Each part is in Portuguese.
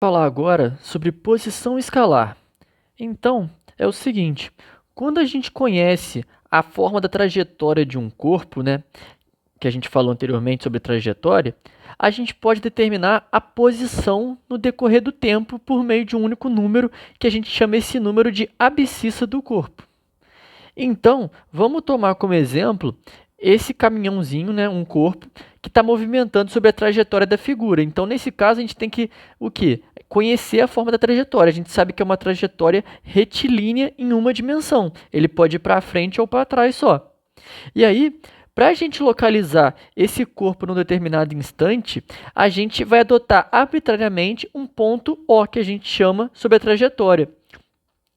Falar agora sobre posição escalar. Então, é o seguinte, quando a gente conhece a forma da trajetória de um corpo, né, que a gente falou anteriormente sobre trajetória, a gente pode determinar a posição no decorrer do tempo por meio de um único número, que a gente chama esse número de abscissa do corpo. Então, vamos tomar como exemplo esse caminhãozinho, né, um corpo, que está movimentando sobre a trajetória da figura. Então, nesse caso, a gente tem que o quê? Conhecer a forma da trajetória. A gente sabe que é uma trajetória retilínea em uma dimensão. Ele pode ir para frente ou para trás só. E aí, para a gente localizar esse corpo num determinado instante, a gente vai adotar arbitrariamente um ponto O, que a gente chama sobre a trajetória.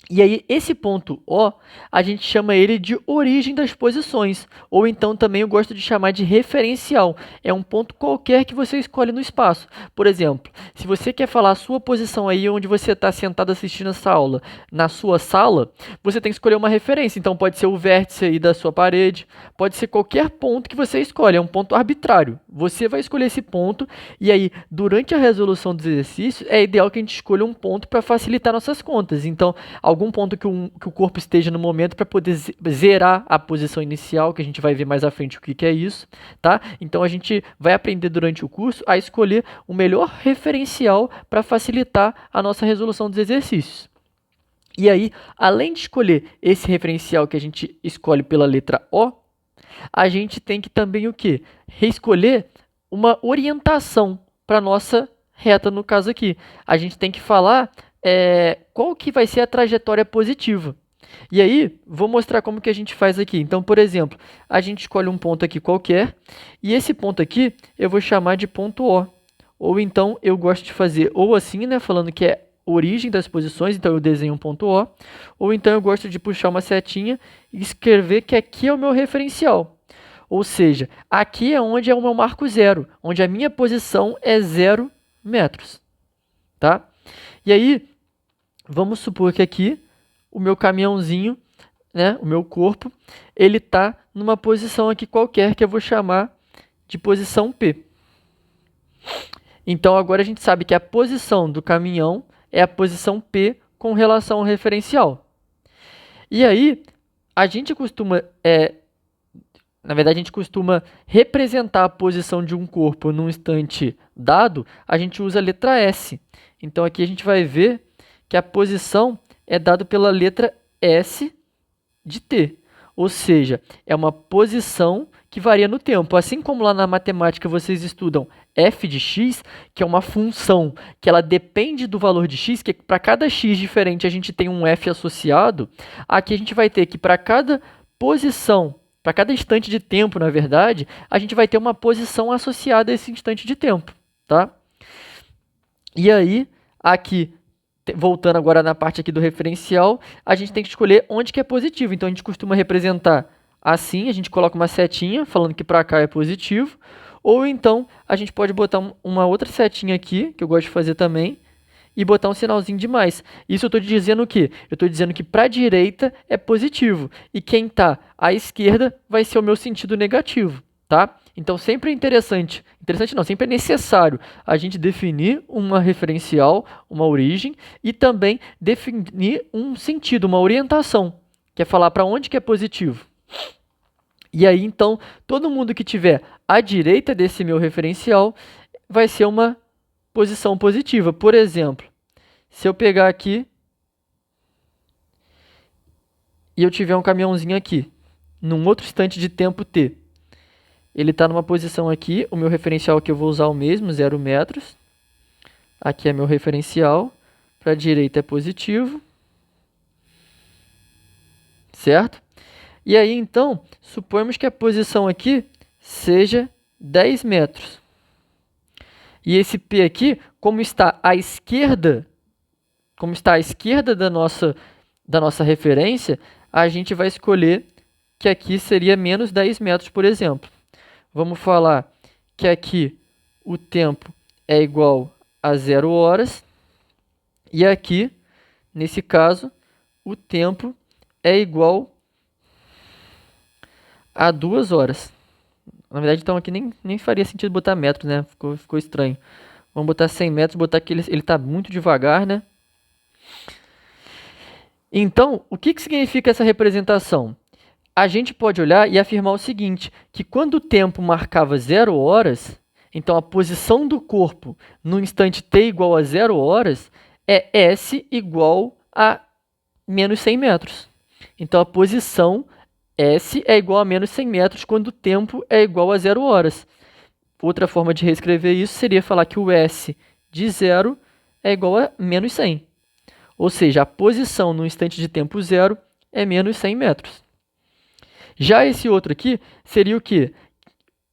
E aí, esse ponto O, a gente chama ele de origem das posições, ou então também eu gosto de chamar de referencial. É um ponto qualquer que você escolhe no espaço. Por exemplo, se você quer falar a sua posição aí onde você está sentado assistindo essa aula, na sua sala, você tem que escolher uma referência. Então pode ser o vértice aí da sua parede, pode ser qualquer ponto que você escolhe, é um ponto arbitrário. Você vai escolher esse ponto e aí, durante a resolução dos exercícios, é ideal que a gente escolha um ponto para facilitar nossas contas. Então, algum ponto que o corpo esteja no momento para poder zerar a posição inicial, que a gente vai ver mais à frente o que é isso, tá? Então a gente vai aprender durante o curso a escolher o melhor referencial para facilitar a nossa resolução dos exercícios. E aí, além de escolher esse referencial que a gente escolhe pela letra O, a gente tem que também o quê? Reescolher uma orientação para nossa reta, no caso aqui. A gente tem que falar qual que vai ser a trajetória positiva. E aí, vou mostrar como que a gente faz aqui. Então, por exemplo, a gente escolhe um ponto aqui qualquer, e esse ponto aqui eu vou chamar de ponto O. Ou então, eu gosto de fazer ou assim, né, falando que é origem das posições, então eu desenho um ponto O. Ou então eu gosto de puxar uma setinha e escrever que aqui é o meu referencial. Ou seja, aqui é onde é o meu marco zero, onde a minha posição é 0 metros. Tá? E aí, vamos supor que aqui o meu caminhãozinho, né, o meu corpo, ele está numa posição aqui qualquer que eu vou chamar de posição P. Então agora a gente sabe que a posição do caminhão é a posição P com relação ao referencial. E aí, a gente costuma, na verdade, a gente costuma representar a posição de um corpo num instante dado, a gente usa a letra S. Então aqui a gente vai ver que a posição é dada pela letra S de t, ou seja, é uma posição que varia no tempo. Assim como lá na matemática vocês estudam f de x, que é uma função que ela depende do valor de x, que para cada x diferente a gente tem um f associado, aqui a gente vai ter que para cada posição, para cada instante de tempo, na verdade, a gente vai ter uma posição associada a esse instante de tempo, tá? E aí, aqui voltando agora na parte aqui do referencial, a gente tem que escolher onde que é positivo. Então, a gente costuma representar assim, a gente coloca uma setinha falando que para cá é positivo, ou então a gente pode botar uma outra setinha aqui, que eu gosto de fazer também, e botar um sinalzinho de mais. Isso eu estou dizendo o quê? Eu estou dizendo que para a direita é positivo, e quem está à esquerda vai ser o meu sentido negativo, tá? Então, sempre é interessante não, sempre é necessário a gente definir uma referencial, uma origem, e também definir um sentido, uma orientação, que é falar para onde que é positivo. E aí, então, todo mundo que tiver à direita desse meu referencial vai ser uma posição positiva. Por exemplo, se eu pegar aqui e eu tiver um caminhãozinho aqui, num outro instante de tempo t, ele está numa posição aqui, o meu referencial aqui eu vou usar o mesmo, 0 metros. Aqui é meu referencial, para a direita é positivo, certo? E aí, então, suponhamos que a posição aqui seja 10 metros. E esse P aqui, como está à esquerda da nossa referência, a gente vai escolher que aqui seria menos 10 metros, por exemplo. Vamos falar que aqui o tempo é igual a 0 horas. E aqui, nesse caso, o tempo é igual a 2 horas. Na verdade, então aqui nem faria sentido botar metros, né? Ficou estranho. Vamos botar 100 metros, botar que ele está muito devagar, né? Então, o que significa essa representação? A gente pode olhar e afirmar o seguinte, que quando o tempo marcava 0 horas, então a posição do corpo no instante t igual a 0 horas é S igual a menos 100 metros. Então, a posição S é igual a menos 100 metros quando o tempo é igual a 0 horas. Outra forma de reescrever isso seria falar que o S de 0 é igual a menos 100. Ou seja, a posição no instante de tempo 0 é menos 100 metros. Já esse outro aqui seria o quê?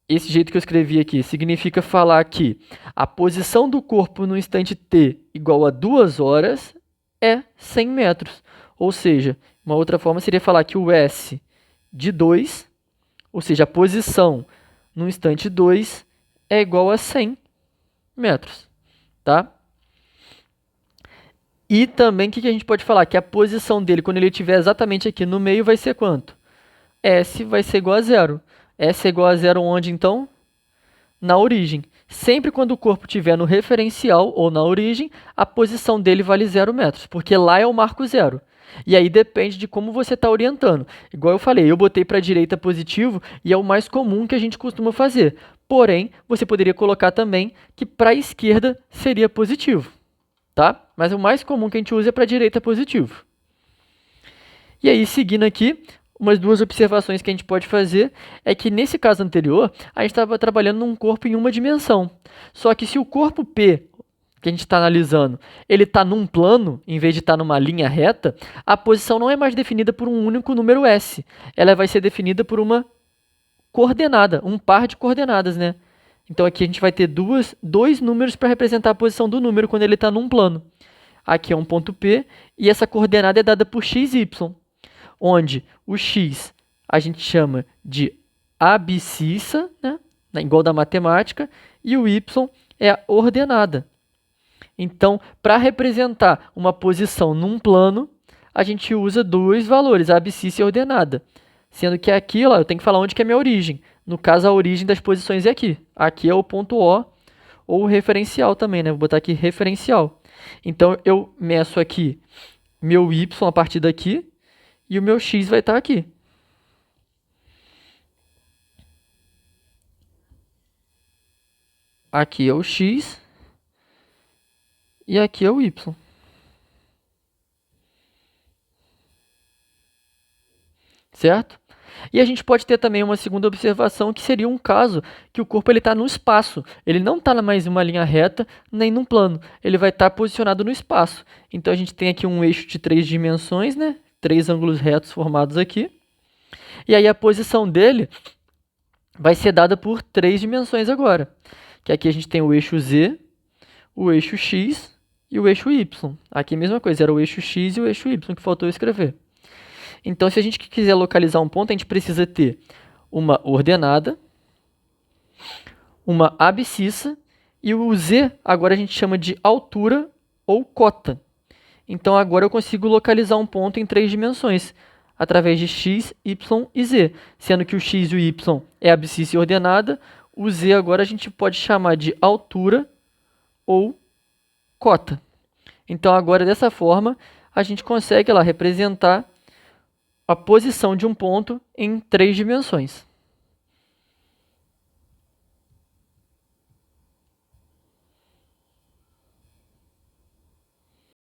Esse jeito que eu escrevi aqui significa falar que a posição do corpo no instante t igual a 2 horas é 100 metros. Ou seja, uma outra forma seria falar que o S de 2, ou seja, a posição no instante 2 é igual a 100 metros, tá? E também, o que a gente pode falar? Que a posição dele, quando ele estiver exatamente aqui no meio, vai ser quanto? S vai ser igual a 0. S é igual a 0 onde, então? Na origem. Sempre quando o corpo estiver no referencial ou na origem, a posição dele vale 0 metros, porque lá é o marco 0. E aí depende de como você está orientando. Igual eu falei, eu botei para a direita positivo e é o mais comum que a gente costuma fazer. Porém, você poderia colocar também que para a esquerda seria positivo, tá? Mas o mais comum que a gente usa é para a direita positivo. E aí, seguindo aqui, umas duas observações que a gente pode fazer é que nesse caso anterior, a gente estava trabalhando num corpo em uma dimensão. Só que se o corpo P, que a gente está analisando, ele está num plano, em vez de estar numa linha reta, a posição não é mais definida por um único número S. Ela vai ser definida por uma coordenada, um par de coordenadas, né? Então aqui a gente vai ter dois números para representar a posição do número quando ele está num plano. Aqui é um ponto P e essa coordenada é dada por x e y, onde o x a gente chama de abscissa, né? Igual da matemática, e o y é a ordenada. Então, para representar uma posição num plano, a gente usa dois valores, a abscissa e a ordenada. Sendo que aqui, ó, eu tenho que falar onde que é a minha origem. No caso, a origem das posições é aqui. Aqui é o ponto O, ou o referencial também, né? Vou botar aqui referencial. Então, eu meço aqui meu y a partir daqui, e o meu x vai estar aqui. Aqui é o x, e aqui é o y. Certo? E a gente pode ter também uma segunda observação, que seria um caso que o corpo está no espaço. Ele não está mais em uma linha reta, nem num plano. Ele vai estar posicionado no espaço. Então, a gente tem aqui um eixo de 3 dimensões, né? 3 ângulos retos formados aqui. E aí, a posição dele vai ser dada por 3 dimensões agora. Que aqui a gente tem o eixo Z, o eixo X e o eixo Y. Aqui a mesma coisa, era o eixo X e o eixo Y que faltou escrever. Então, se a gente quiser localizar um ponto, a gente precisa ter uma ordenada, uma abscissa, e o Z agora a gente chama de altura ou cota. Então, agora eu consigo localizar um ponto em 3 dimensões, através de x, y e z. Sendo que o x e o y é abscissa e ordenada, o z agora a gente pode chamar de altura ou cota. Então, agora, dessa forma, a gente consegue lá representar a posição de um ponto em 3 dimensões.